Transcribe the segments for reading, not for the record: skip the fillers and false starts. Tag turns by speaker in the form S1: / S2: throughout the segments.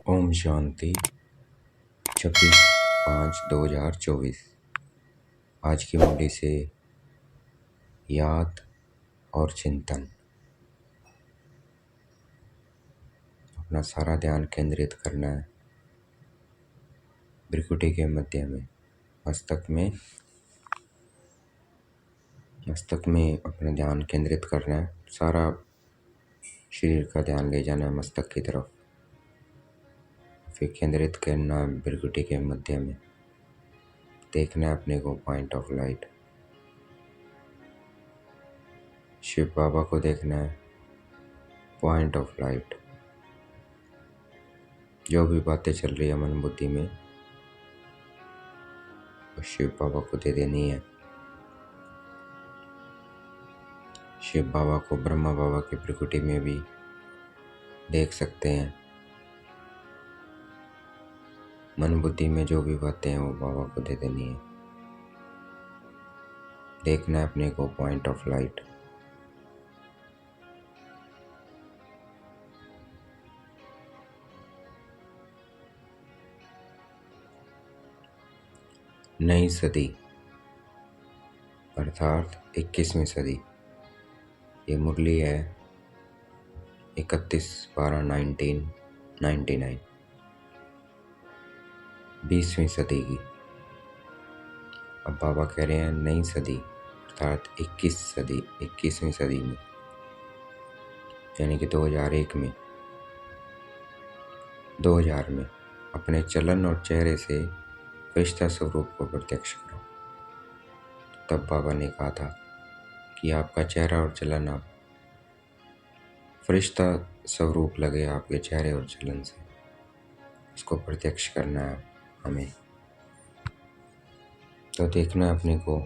S1: ओम शांति 26/5/2024। आज की मुरली से याद और चिंतन। अपना सारा ध्यान केंद्रित करना है भ्रिकुटी के मध्य में, मस्तक में अपना ध्यान केंद्रित करना है। सारा शरीर का ध्यान ले जाना है मस्तक की तरफ, फिर केंद्रित करना है भ्रिकुटी के मध्य में। देखना है अपने को point of light. Shiv Baba को देखना है पॉइंट ऑफ लाइट। जो भी बातें चल रही है मन बुद्धि में, वो शिव बाबा को दे देनी है। शिव बाबा को ब्रह्मा बाबा की प्रकृति में भी देख सकते हैं। मन बुद्धि में जो भी बातें हैं वो बाबा को दे देनी है। देखना है अपने को पॉइंट ऑफ लाइट। नई सदी अर्थात 21वीं सदी। ये मुरली है 31/12/1999, 20वीं सदी की। अब बाबा कह रहे हैं नई सदी अर्थात 21वीं सदी में, यानी कि 2001 में 2000 में अपने चलन और चेहरे से फरिश्ता स्वरूप को प्रत्यक्ष करो। तब बाबा ने कहा था कि आपका चेहरा और चलन आप फरिश्ता स्वरूप लगे आपके चेहरे और चलन से, इसको प्रत्यक्ष करना है हमें। तो देखना है अपने को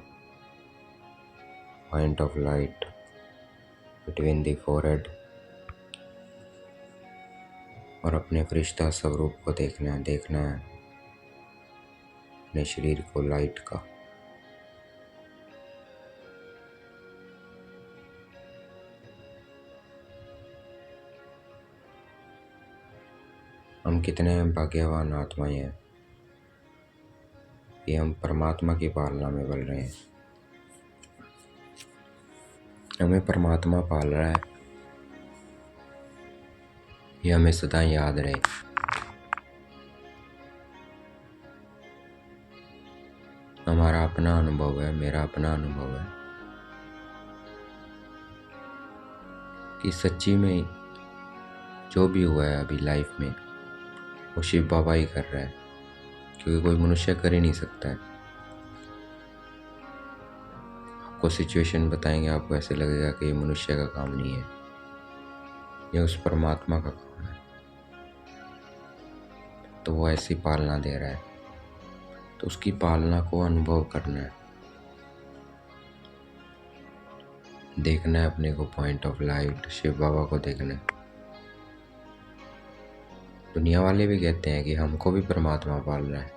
S1: point of light between the forehead, और अपने फरिश्ता स्वरूप को देखना है अपने शरीर को लाइट का। हम कितने भाग्यवान आत्माएं हैं कि हम परमात्मा की पालना में बल रहे हैं। हमें परमात्मा पाल रहा है, ये हमें सदा याद रहे। हमारा अपना अनुभव है, मेरा अपना अनुभव है कि सच्ची में जो भी हुआ है अभी लाइफ में वो शिव बाबा ही कर रहा है, क्योंकि कोई मनुष्य कर ही नहीं सकता है। आपको सिचुएशन बताएंगे, आपको ऐसे लगेगा कि ये मनुष्य का काम नहीं है, ये उस परमात्मा का काम है। तो वो ऐसी पालना दे रहा है, तो उसकी पालना को अनुभव करना है। देखना है अपने को point of light, Shiv Baba को देखना है। दुनिया वाले भी कहते हैं कि हमको भी परमात्मा पाल रहा है,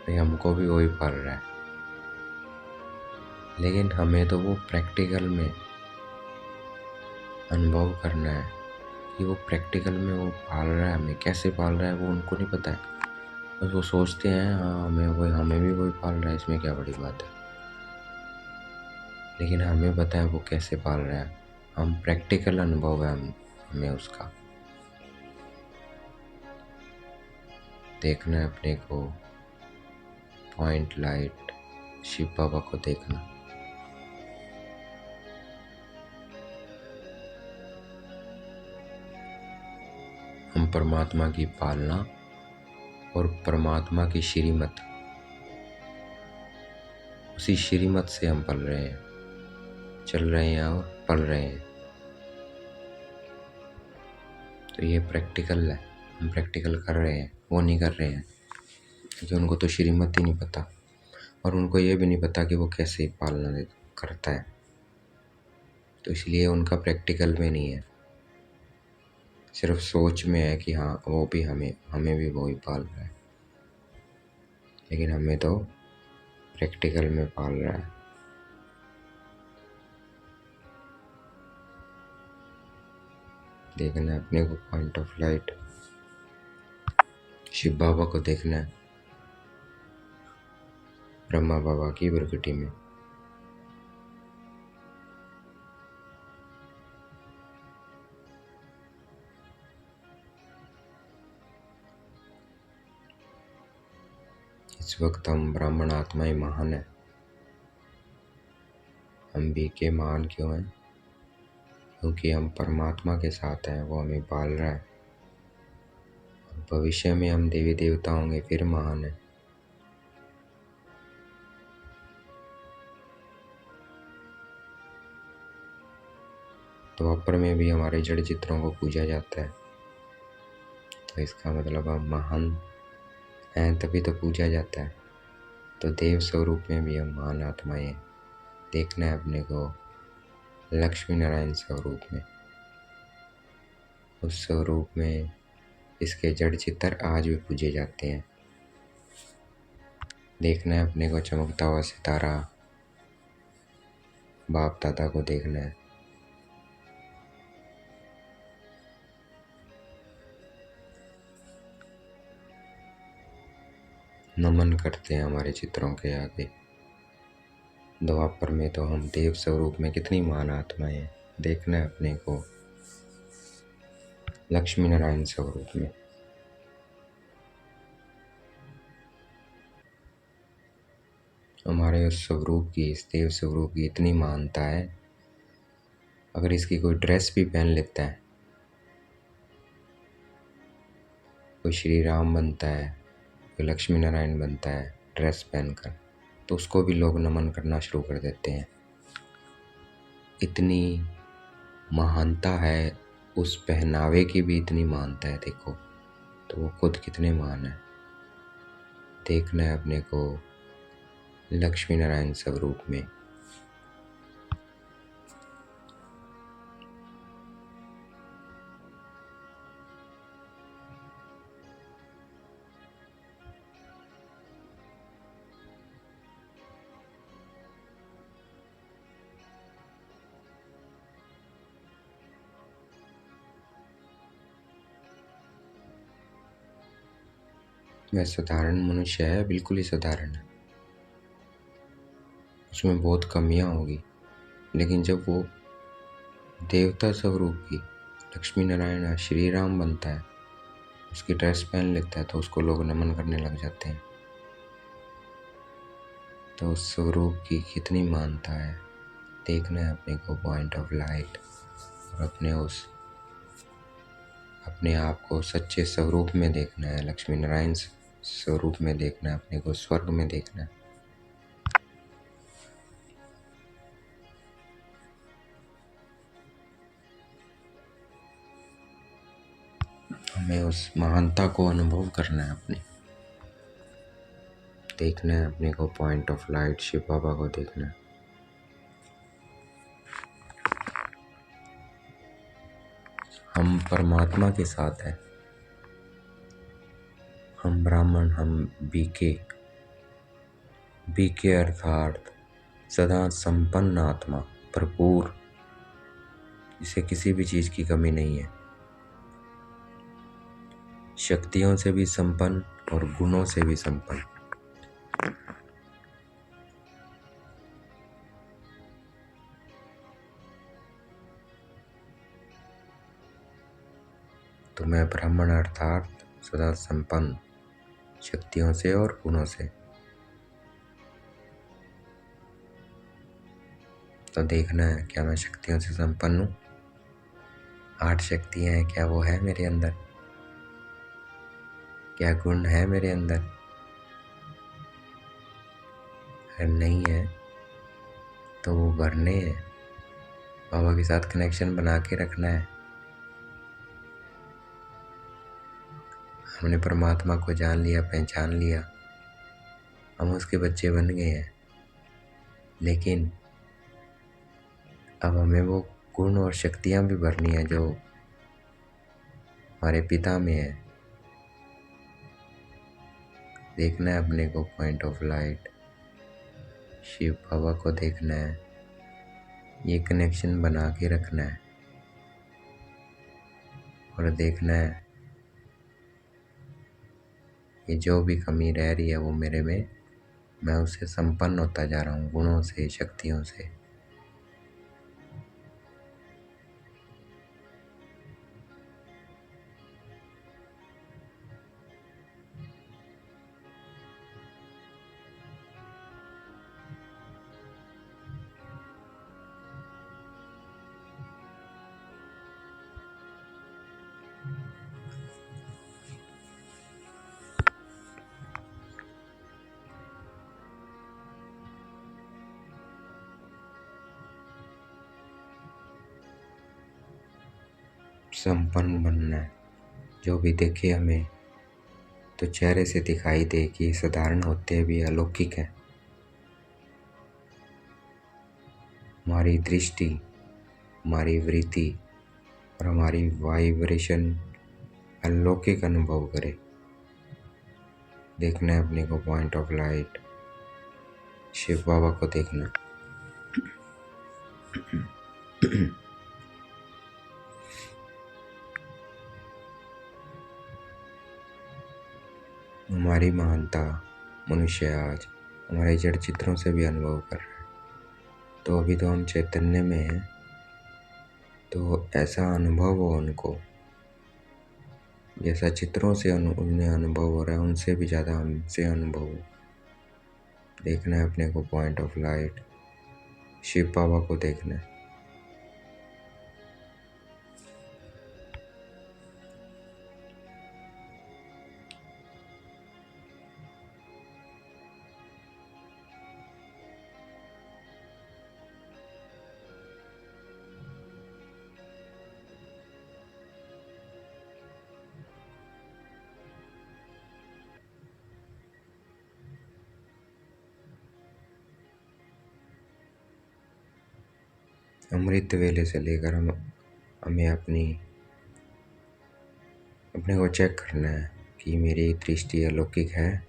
S1: भाई हमको भी वही पाल रहा है, लेकिन हमें तो वो प्रैक्टिकल में अनुभव करना है कि वो प्रैक्टिकल में वो पाल रहा है। हमें कैसे पाल रहा है वो उनको नहीं पता है, बस वो सोचते हैं हाँ हमें भी वही पाल रहा है, इसमें क्या बड़ी बात है। लेकिन हमें पता है वो कैसे पाल रहा है, हम प्रैक्टिकल अनुभव है हमें उसका। देखना है अपने को पॉइंट लाइट, शिव बाबा को देखना। हम परमात्मा की पालना और परमात्मा की श्रीमत, उसी श्रीमत से हम पल रहे हैं, चल रहे हैं और पल रहे हैं। तो ये प्रैक्टिकल है, हम प्रैक्टिकल कर रहे हैं, वो नहीं कर रहे हैं क्योंकि उनको तो श्रीमत ही नहीं पता, और उनको ये भी नहीं पता कि वो कैसे पालना करता है। तो इसलिए उनका प्रैक्टिकल में नहीं है, सिर्फ सोच में है कि हाँ वो भी हमें भी वही पाल रहा है, लेकिन हमें तो प्रैक्टिकल में पाल रहा है। देखना है अपने को point of light, Shiv Baba को देखना है ब्रह्मा बाबा की प्रगति में। इस वक्त हम ब्राह्मण आत्माएं महान है। हम भी के महान क्यों हैं? क्योंकि हम परमात्मा के साथ हैं, वो हमें पाल रहा है। भविष्य में हम देवी देवता होंगे, फिर महान है। तो द्वापर में भी हमारे जड़ चित्रों को पूजा जाता है, तो इसका मतलब हम महान हैं, तभी तो पूजा जाता है। तो देव स्वरूप में भी हम महान आत्माएं हैं। देखना है अपने को लक्ष्मी नारायण स्वरूप में। उस स्वरूप में इसके जड़ चित्र आज भी पूजे जाते हैं। देखना है अपने को चमकता हुआ सितारा, बाप दादा को देखना है। नमन करते हैं हमारे चित्रों के आगे। द्वापर में तो हम देव स्वरूप में कितनी महान आत्माएं हैं। देखना है अपने को लक्ष्मी नारायण स्वरूप में। हमारे उस स्वरूप की, इस देव स्वरूप की इतनी महानता है, अगर इसकी कोई ड्रेस भी पहन लेता है, कोई श्री राम बनता है, कोई लक्ष्मी नारायण बनता है ड्रेस पहनकर, तो उसको भी लोग नमन करना शुरू कर देते हैं। इतनी महानता है, उस पहनावे की भी इतनी महानता है। देखो तो वो खुद कितने महान है। देखना है अपने को लक्ष्मी नारायण स्वरूप में। वह साधारण मनुष्य है, बिल्कुल ही साधारण है। उसमें बहुत कमियां होगी, लेकिन जब वो देवता स्वरूप की लक्ष्मी नारायण श्री राम बनता है, उसकी ड्रेस पहन लेता है, तो उसको लोग नमन करने लग जाते हैं। तो उस स्वरूप की कितनी महानता है। देखना है अपने को पॉइंट ऑफ लाइट, और अपने आप को सच्चे स्वरूप में देखना है। लक्ष्मी नारायण स्वरूप में देखना है, अपने को स्वर्ग में देखना है। हमें उस महानता को अनुभव करना है अपने। देखना है अपने को point of light, Shiv Baba को देखना है। हम परमात्मा के साथ हैं। हम ब्राह्मण, हम बीके अर्थात सदा संपन्न आत्मा, भरपूर, जिसे किसी भी चीज की कमी नहीं है। शक्तियों से भी संपन्न और गुणों से भी संपन्न। तो मैं ब्राह्मण अर्थात सदा संपन्न, शक्तियों से और गुणों से। तो देखना है क्या मैं शक्तियों से संपन्न हूँ? 8 शक्तियां हैं, क्या वो है मेरे अंदर? क्या गुण है मेरे अंदर? अगर नहीं है तो वो भरने हैं। बाबा के साथ कनेक्शन बना के रखना है। हमने परमात्मा को जान लिया, पहचान लिया, हम उसके बच्चे बन गए हैं। लेकिन अब हमें वो गुण और शक्तियाँ भी भरनी है जो हमारे पिता में है। देखना है अपने को point of light, Shiv Baba को देखना है। ये कनेक्शन बना के रखना है। और देखना है कि जो भी कमी रह रही है वो मेरे में, मैं उससे संपन्न होता जा रहा हूँ, गुणों से, शक्तियों से। संपन्न बनना है। जो भी देखे हमें तो चेहरे से दिखाई दे कि साधारण होते भी अलौकिक है। हमारी दृष्टि, हमारी वृत्ति और हमारी वाइब्रेशन अलौकिक अनुभव करे। देखना है अपने को point of light, Shiv Baba को देखना। हमारी महानता मनुष्य आज हमारे जड़ चित्रों से भी अनुभव कर रहा है। तो अभी तो हम चैतन्य में हैं, तो ऐसा अनुभव हो उनको, जैसा चित्रों से उन्हें अनुभव हो रहा है, उनसे भी ज़्यादा हमसे अनुभव हो। देखना है अपने को point of light, Shiv Baba को देखना है। अमृत वेले से लेकर हमें अपने को चेक करना है कि मेरी दृष्टि अलौकिक है,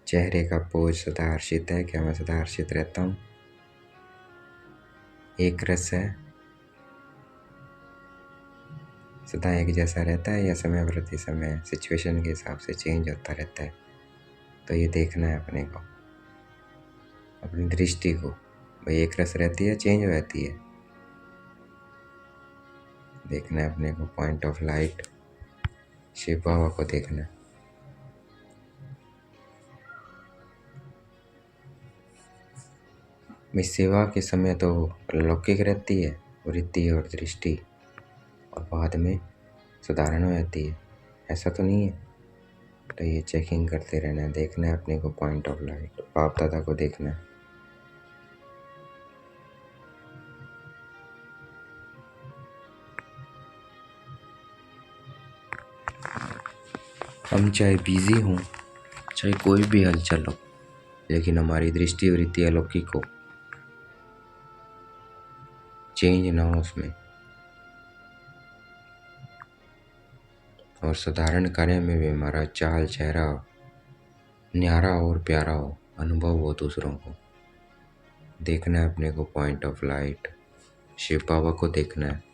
S1: चेहरे का पोज सदा हर्षित है, क्या मैं सदा हर्षित रहता हूँ, एक रस है, सदा एक जैसा रहता है, या समय प्रति समय सिचुएशन के हिसाब से चेंज होता रहता है। तो ये देखना है अपने को, अपनी दृष्टि को, भाई एक रस रहती है, चेंज हो जाती है। देखना है अपने को point of light, Shiv Baba को देखना है। सेवा के समय तो अलौकिक रहती है वृत्ति और दृष्टि, और बाद में साधारण हो जाती है, ऐसा तो नहीं है। तो ये चेकिंग करते रहना है। देखना है अपने को पॉइंट ऑफ लाइट, बाप दादा को देखना है। हम चाहे बिजी हों, चाहे कोई भी हलचल हो, लेकिन हमारी दृष्टि वृत्ति अलौकिक हो, चेंज ना हो उसमें, और साधारण कार्य में भी हमारा चाल चेहरा न्यारा और प्यारा हो, अनुभव हो दूसरों को। देखना है अपने को point of light, Shiv Baba को देखना है।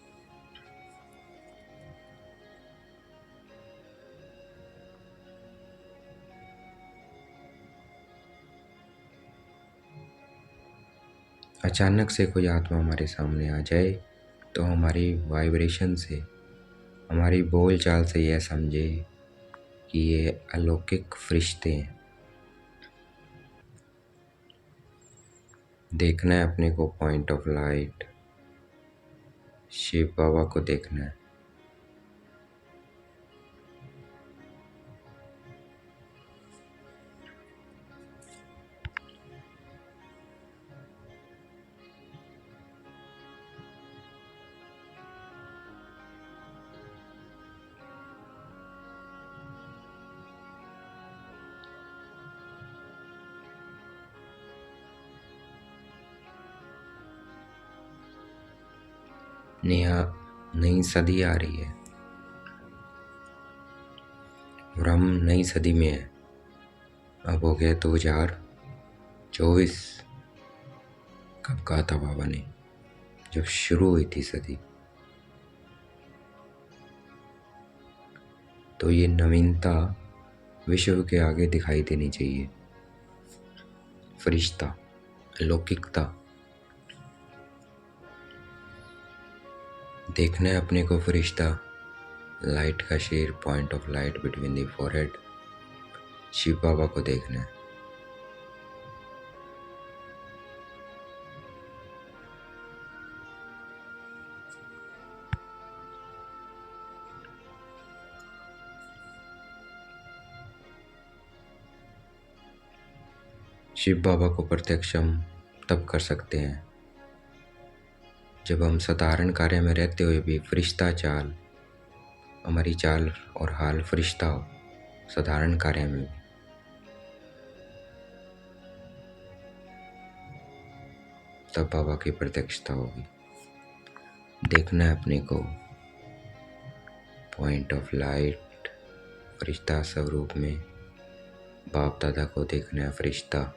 S1: अचानक से कोई आत्मा हमारे सामने आ जाए तो हमारी वाइब्रेशन से, हमारी बोल चाल से यह समझे कि ये अलौकिक फरिश्ते हैं। देखना है अपने को point of light, Shiv Baba को देखना है। नेहा नई सदी आ रही है और हम नई सदी में हैं। अब हो गया 2024। कब कहा था बाबा ने, जब शुरू हुई थी सदी। तो ये नवीनता विश्व के आगे दिखाई देनी चाहिए। फरिश्ता, अलौकिकता। देखना है अपने को फरिश्ता, लाइट का शेर, point of light between the forehead. Shiv Baba को देखना है। शिव बाबा को प्रत्यक्ष हम तब कर सकते हैं जब हम साधारण कार्य में रहते हुए भी फरिश्ता चाल, हमारी चाल और हाल फरिश्ता हो, साधारण कार्य में भी। तब बाबा की प्रत्यक्षता होगी। देखना है अपने को पॉइंट ऑफ लाइट, फरिश्ता स्वरूप में। बाप दादा को देखना है फरिश्ता।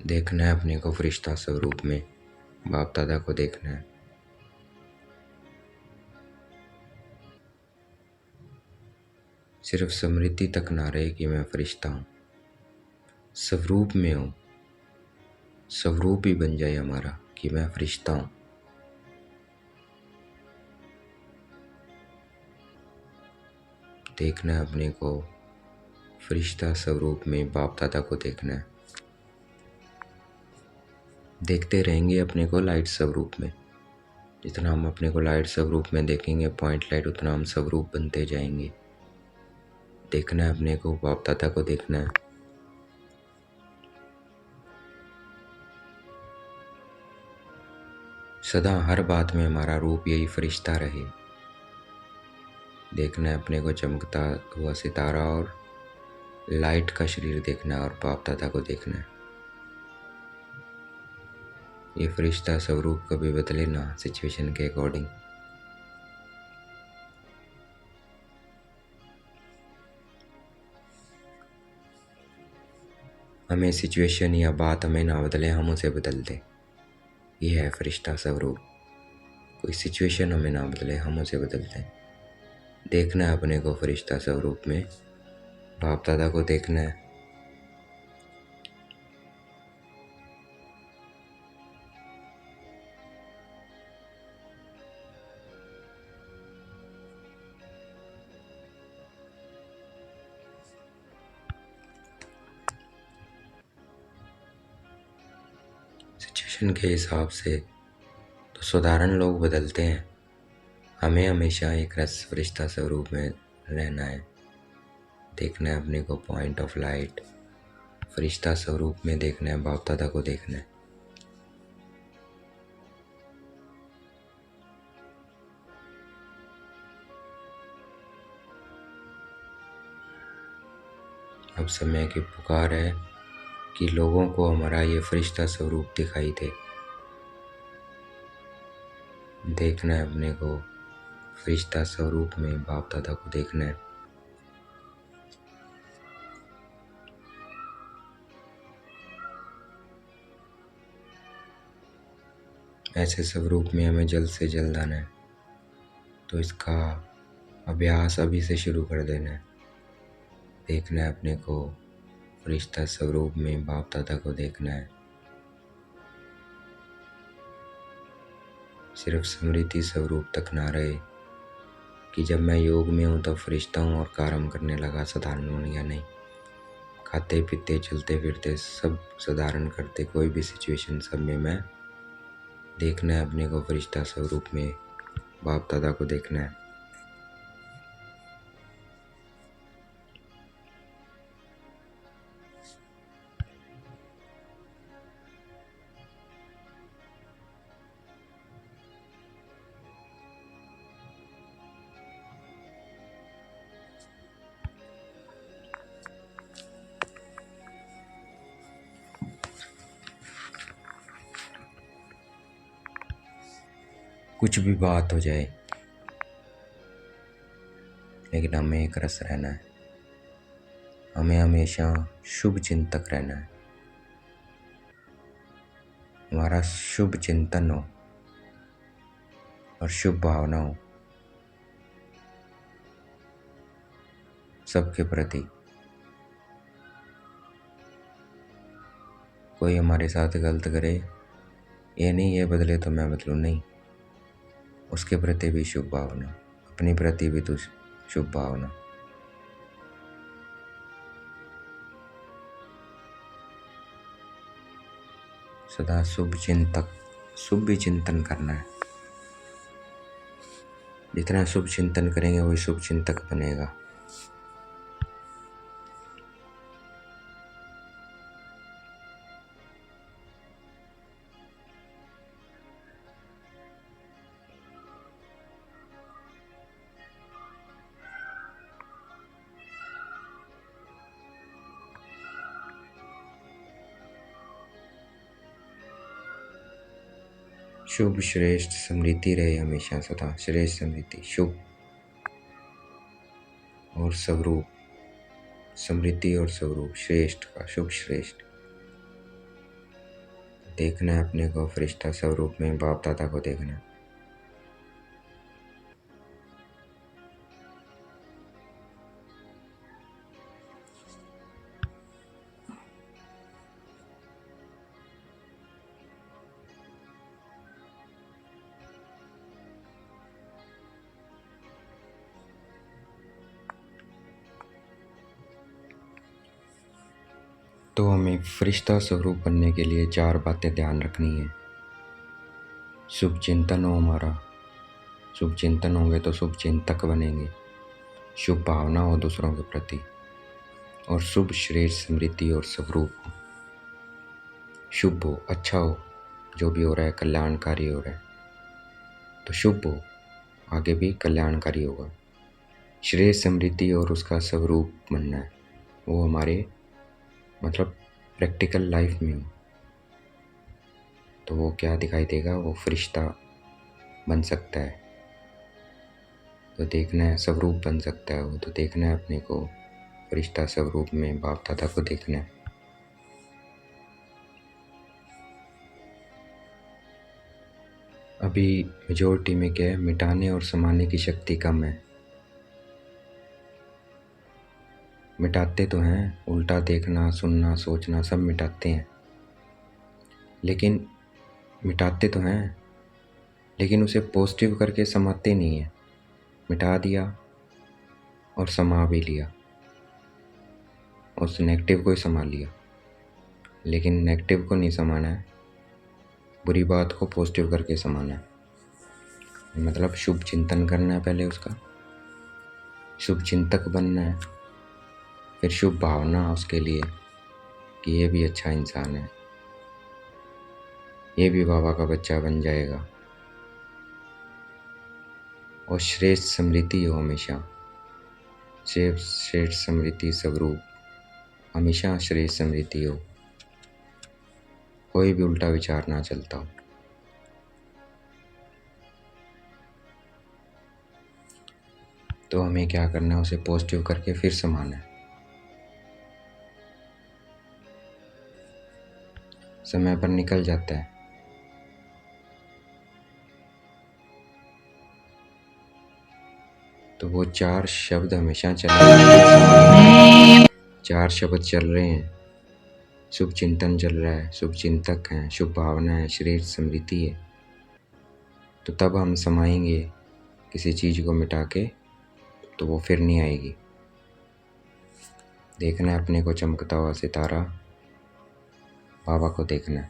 S1: देखना है अपने को फरिश्ता स्वरूप में। बाप दादा को देखना है। सिर्फ स्मृति तक ना रहे कि मैं फरिश्ता हूँ, स्वरूप में हूँ। स्वरूप ही बन जाए हमारा कि मैं फरिश्ता हूँ। देखना है अपने को फरिश्ता स्वरूप में। बाप दादा को देखना है। देखते रहेंगे अपने को लाइट स्वरूप में। जितना हम अपने को लाइट स्वरूप में देखेंगे, पॉइंट लाइट, उतना हम स्वरूप बनते जाएंगे। देखना है अपने को बाप दादा को देखना है। सदा हर बात में हमारा रूप यही फरिश्ता रहे। देखना है अपने को चमकता हुआ सितारा और लाइट का शरीर देखना है और बाप दादा को देखना है। ये फरिश्ता स्वरूप कभी बदले ना सिचुएशन के अकॉर्डिंग। हमें सिचुएशन या बात हमें ना बदले, हम उसे बदल दें। ये है फरिश्ता स्वरूप। कोई सिचुएशन हमें ना बदले, हम उसे बदल दें। देखना है अपने को फरिश्ता स्वरूप में। बाप दादा को देखना है। सिचुएशन के हिसाब से तो साधारण लोग बदलते हैं। हमें हमेशा एक रस फरिश्ता स्वरूप में रहना है। देखना है अपने को पॉइंट ऑफ लाइट, फरिश्ता स्वरूप में देखना है। बाप दादा को देखना है। अब समय की पुकार है कि लोगों को हमारा ये फरिश्ता स्वरूप दिखाई दे। देखना है अपने को फरिश्ता स्वरूप में। बाप दादा को देखना है। ऐसे स्वरूप में हमें जल्द से जल्द आना है। तो इसका अभ्यास अभी से शुरू कर देना है। देखना है अपने को फरिश्ता स्वरूप में। बाप दादा को देखना है। सिर्फ स्मृति स्वरूप तक ना रहे कि जब मैं योग में हूँ तब फरिश्ता हूँ और कार्य करने लगा, साधारण बन गया। नहीं, खाते पीते चलते फिरते सब साधारण करते, कोई भी सिचुएशन सब में मैं देखना है अपने को फरिश्ता स्वरूप में। बाप दादा को देखना है। कुछ भी बात हो जाए, लेकिन हमें एक रस रहना है। हमें हमेशा शुभ चिंतक रहना है। हमारा शुभ चिंतन हो और शुभ भावना हो सबके प्रति। कोई हमारे साथ गलत करे, ये नहीं ये बदले तो मैं बदलूं, नहीं, उसके प्रति भी शुभ भावना, अपने प्रति भी तो शुभ भावना। सदा शुभ भी चिंतन करना है। जितना शुभ चिंतन करेंगे वही शुभ चिंतक बनेगा। शुभ श्रेष्ठ समृद्धि रहे हमेशा, सदा श्रेष्ठ समृद्धि, शुभ और स्वरूप, समृद्धि और स्वरूप, श्रेष्ठ का शुभ श्रेष्ठ। देखना है अपने को फरिश्ता स्वरूप में, बाप दादा को देखना है। तो हमें फरिश्ता स्वरूप बनने के लिए 4 बातें ध्यान रखनी है। शुभ चिंतन हो हमारा, शुभ चिंतन होंगे तो शुभ चिंतक बनेंगे, शुभ भावना हो दूसरों के प्रति, और शुभ श्रेष्ठ समृद्धि और स्वरूप हो, शुभ हो, अच्छा हो, जो भी हो रहा है कल्याणकारी हो रहा है तो शुभ हो, आगे भी कल्याणकारी होगा। श्रेष्ठ समृद्धि और उसका स्वरूप बनना है, वो हमारे मतलब प्रैक्टिकल लाइफ में हो तो वो क्या दिखाई देगा, वो फरिश्ता बन सकता है। तो देखना है स्वरूप बन सकता है वो, तो देखना है अपने को फरिश्ता स्वरूप में, बाप दादा को देखना है। अभी मेजोरिटी में क्या है, मिटाने और समाने की शक्ति कम है। मिटाते तो हैं, उल्टा देखना, सुनना, सोचना सब मिटाते हैं, लेकिन मिटाते तो हैं लेकिन उसे पॉजिटिव करके समाते नहीं है। मिटा दिया और समा भी लिया, उस नेगेटिव को ही समा लिया, लेकिन नेगेटिव को नहीं समाना है, बुरी बात को पॉजिटिव करके समाना है। मतलब शुभ चिंतन करना है पहले उसका, शुभ चिंतक बनना है, फिर शुभ भावना उसके लिए कि ये भी अच्छा इंसान है, ये भी बाबा का बच्चा बन जाएगा। और श्रेष्ठ समृद्धि हो हमेशा, श्रेष्ठ समृद्धि स्वरूप, हमेशा श्रेष्ठ समृद्धि हो, कोई भी उल्टा विचार ना चलता हो। तो हमें क्या करना है, उसे पॉजिटिव करके फिर समाना है। समय पर निकल जाता है, तो वो 4 शब्द हमेशा चल रहे हैं, 4 शब्द चल रहे हैं, शुभ चिंतन चल रहा है, शुभ चिंतक हैं, शुभ भावना है, श्रेष्ठ समृद्धि है। तो तब हम समाएंगे किसी चीज़ को मिटा के, तो वो फिर नहीं आएगी। देखना है अपने को चमकता हुआ सितारा, बाबा को देखना है।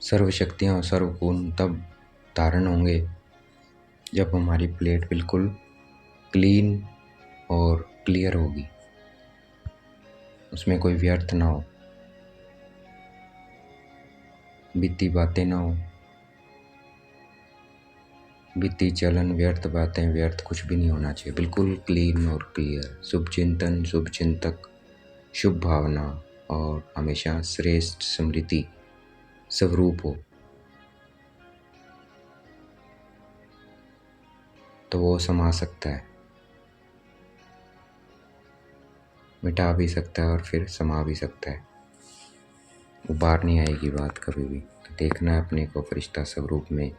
S1: सर्वशक्तियाँ और सर्वगुण तब धारण होंगे जब हमारी प्लेट बिल्कुल क्लीन और क्लियर होगी, उसमें कोई व्यर्थ ना हो, बीती बातें ना हो, बीती चलन, व्यर्थ बातें, व्यर्थ कुछ भी नहीं होना चाहिए। बिल्कुल क्लीन और क्लियर, शुभ चिंतन, शुभ चिंतक, शुभ भावना और हमेशा श्रेष्ठ स्मृति स्वरूप हो, तो वो समा सकता है, मिटा भी सकता है और फिर समा भी सकता है। उबार नहीं आएगी बात कभी भी। तो देखना है अपने को फरिश्ता स्वरूप में,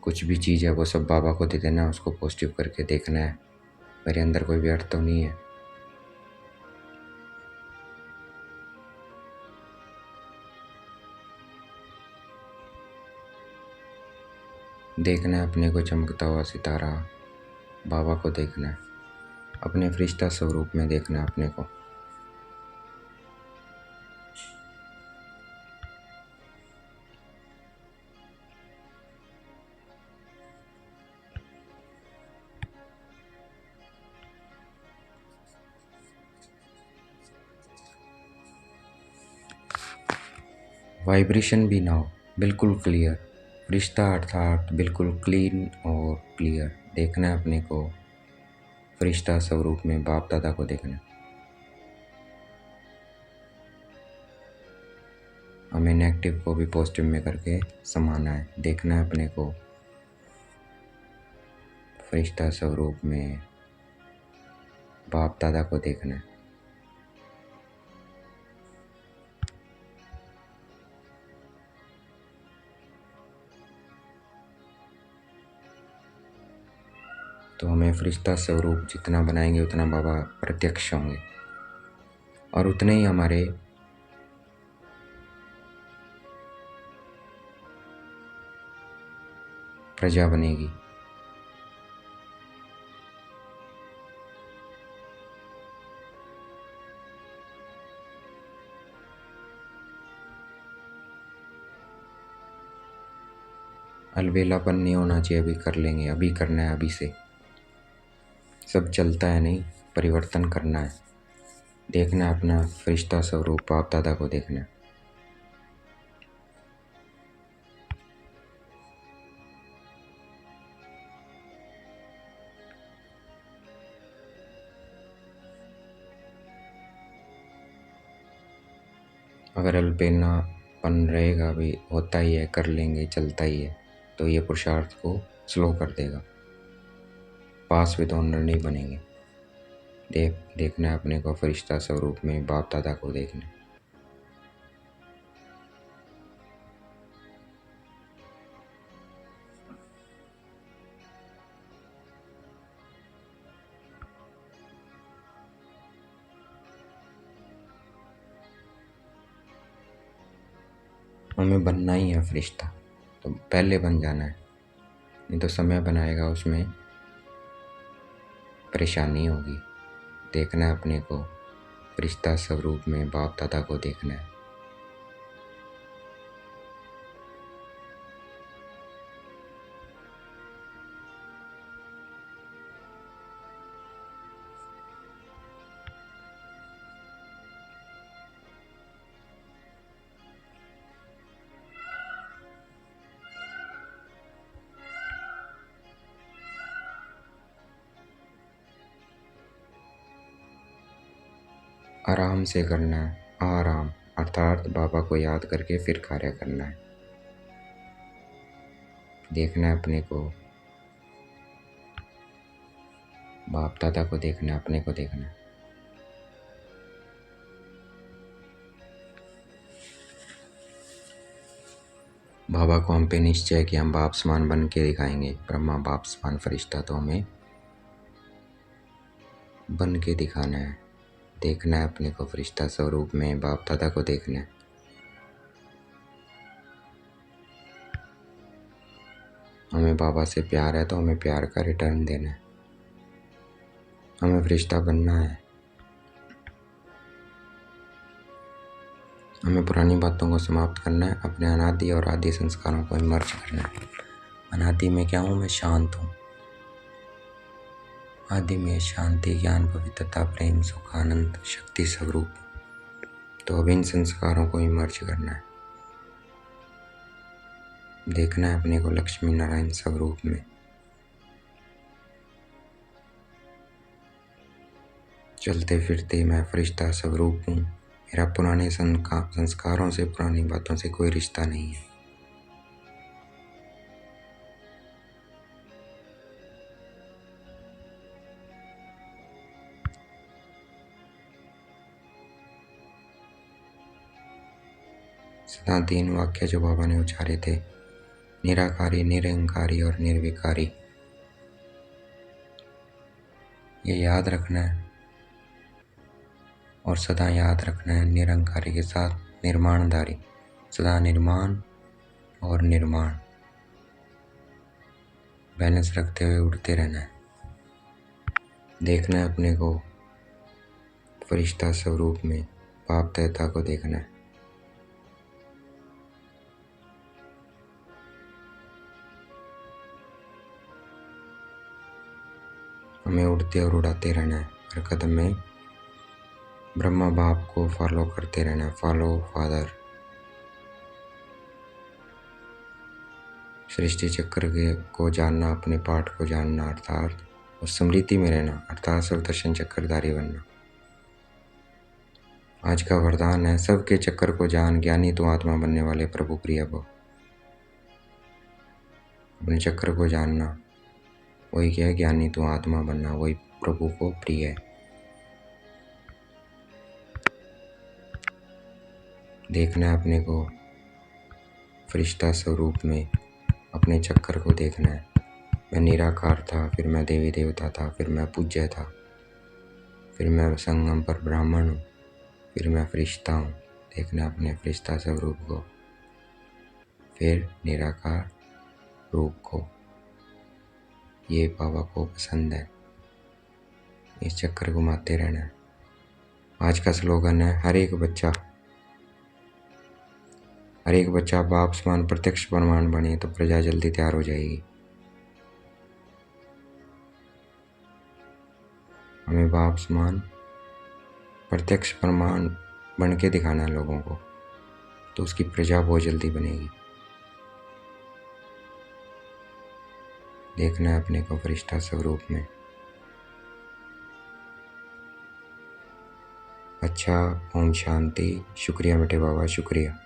S1: कुछ भी चीज़ है वो सब बाबा को दे देना है, उसको पॉजिटिव करके देखना है मेरे अंदर कोई व्यर्थ तो नहीं है। देखना है अपने को चमकता हुआ सितारा, बाबा को देखना है, अपने फरिश्ता स्वरूप में देखना है अपने को। वाइब्रेशन भी ना हो, बिल्कुल क्लियर, फरिश्ता अर्थात बिल्कुल क्लीन और क्लियर। देखना है अपने को फरिश्ता स्वरूप में, बाप दादा को देखना है। हमें नेगेटिव को भी पॉजिटिव में करके समाना है। देखना है अपने को फरिश्ता स्वरूप में, बाप दादा को देखना है। तो हमें फरिश्ता स्वरूप जितना बनाएंगे उतना बाबा प्रत्यक्ष होंगे और उतने ही हमारे प्रजा बनेगी। अलबेलापन नहीं होना चाहिए, अभी कर लेंगे, अभी करना है, अभी से सब चलता है नहीं, परिवर्तन करना है। देखना है अपना फरिश्ता स्वरूप, बाप दादा को देखना है। अगर अलबेलापन रहेगा, भी होता ही है, कर लेंगे, चलता ही है, तो ये पुरुषार्थ को स्लो कर देगा, पास विद ऑनर नहीं बनेंगे। देखना है अपने को फरिश्ता स्वरूप में, बाप दादा को देखना है। हमें बनना ही है फरिश्ता, तो पहले बन जाना है, नहीं तो समय बनाएगा उसमें परेशानी होगी। देखना है अपने को फरिश्ता स्वरूप में, बाप दादा को देखना है। आराम से करना है, आराम अर्थात बाबा को याद करके फिर कार्य करना है। देखना है अपने को, बाप दादा को देखना है, अपने को देखना है। बाबा को हम पे निश्चय कि हम बाप समान बन के दिखाएंगे, ब्रह्मा बाप समान फरिश्ता, तो हमें बन के दिखाना है। देखना है अपने को फरिश्ता स्वरूप में, बाप दादा को देखना है। हमें बाबा से प्यार है तो हमें प्यार का रिटर्न देना है। हमें फरिश्ता बनना है। हमें पुरानी बातों को समाप्त करना है, अपने अनादि और आदि संस्कारों को इमर्ज करना है। अनादि में क्या हूँ मैं? शांत हूँ। आदि में शांति, ज्ञान, पवित्रता, प्रेम, सुख, आनंद, शक्ति स्वरूप। तो अब इन संस्कारों को इमर्ज करना है, देखना है अपने को लक्ष्मी नारायण स्वरूप में। चलते फिरते मैं फरिश्ता स्वरूप हूँ। मेरा पुराने संस्कारों से, पुरानी बातों से कोई रिश्ता नहीं है। सदा 3 वाक्य जो बाबा ने उच्चारे थे, निराकारी, निरंकारी और निर्विकारी, ये याद रखना है। और सदा याद रखना है निरंकारी के साथ निर्माणधारी, सदा निर्माण और निर्माण बैलेंस रखते हुए उड़ते रहना है। देखना है अपने को फरिश्ता स्वरूप में, पाप तहता को देखना है। हमें उड़ते और उड़ाते रहना है। हर कदम में ब्रह्मा बाप को फॉलो करते रहना है। Follow father. सृष्टि चक्र को जानना, अपने पाठ को जानना, अर्थात उस स्मृति में रहना, अर्थात सर्वदर्शन चक्रधारी बनना। आज का वरदान है, सबके चक्र को जान, ज्ञानी तो आत्मा बनने वाले प्रभु प्रिय भव। अपने चक्र को जानना, वही क्या है, ज्ञानी तो आत्मा बनना, वही प्रभु को प्रिय है। देखना है अपने को फरिश्ता स्वरूप में, अपने चक्कर को देखना है। मैं निराकार था, फिर मैं देवी देवता था, फिर मैं पूज्य था, फिर मैं संगम पर ब्राह्मण हूँ, फिर मैं फरिश्ता हूँ। देखना है अपने फरिश्ता स्वरूप को, फिर निराकार रूप को। ये बाबा को पसंद है। इस चक्कर घुमाते रहना है। आज का स्लोगन है, हर एक बच्चा बाप समान प्रत्यक्ष प्रमाण बने तो प्रजा जल्दी तैयार हो जाएगी। हमें बाप समान प्रत्यक्ष प्रमाण बन के दिखाना है लोगों को, तो उसकी प्रजा बहुत जल्दी बनेगी। देखना है अपने को फरिश्ता स्वरूप में। अच्छा, ओम शांति। शुक्रिया बेटे बाबा, शुक्रिया।